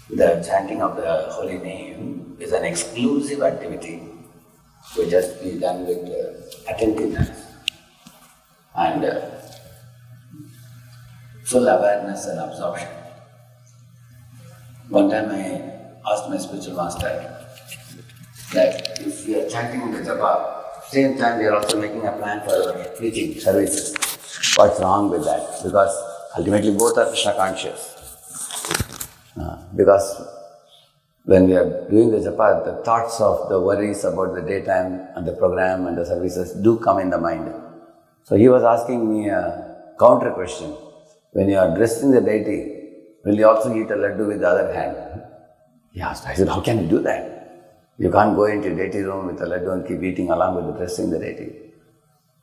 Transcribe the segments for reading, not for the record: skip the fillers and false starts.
The chanting of the holy name is an exclusive activity to just be done with attentiveness and full awareness and absorption. One time I asked my spiritual master that if we are chanting the japa, same time we are also making a plan for our preaching services. What's wrong with that? Because ultimately both are Krishna conscious. Because when we are doing the japa, the thoughts of the worries about the daytime and the program and the services do come in the mind. So he was asking me a counter question. When you are addressing the deity, will you also eat a laddu with the other hand? He asked. I said, how can you do that? You can't go into deity room with a laddu and keep eating along with addressing the deity.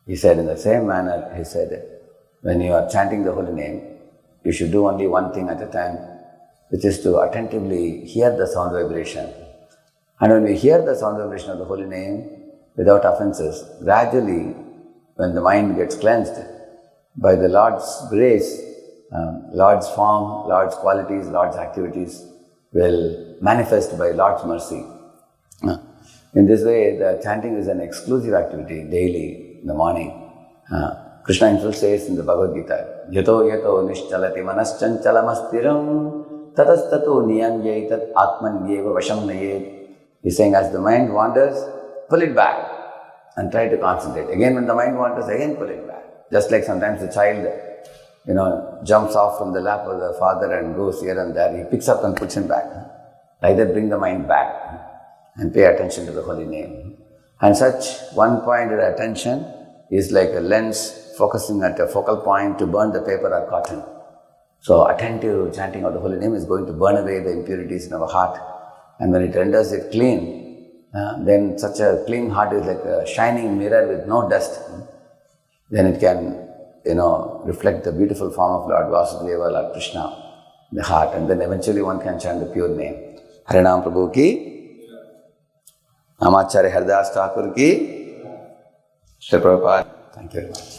He said, in the same manner, he said, when you are chanting the holy name, you should do only one thing at a time, which is to attentively hear the sound vibration. And when we hear the sound vibration of the holy name without offenses, gradually, when the mind gets cleansed, by the Lord's grace, Lord's form, Lord's qualities, Lord's activities will manifest by Lord's mercy. In this way, the chanting is an exclusive activity daily in the morning. Krishna himself says in the Bhagavad Gita, Yato yato nishchalati manaschanchalamasthiram tatastato niyanyaitat atmanyeva vasham nayet. He's saying, as the mind wanders, pull it back and try to concentrate. Again, when the mind wanders, again pull it back. Just like sometimes the child, jumps off from the lap of the father and goes here and there. He picks up and puts him back. Like that, bring the mind back and pay attention to the holy name. And such one-pointed attention is like a lens focusing at a focal point to burn the paper or cotton. So attentive chanting of the holy name is going to burn away the impurities in our heart. And when it renders it clean, then such a clean heart is like a shining mirror with no dust. Then it can, reflect the beautiful form of Lord Vasudeva, Lord Krishna in the heart. And then eventually one can chant the pure name. Harinam Prabhu ki, Namacharya Haridas Thakur ki, Shri Prabhupada. Thank you very much.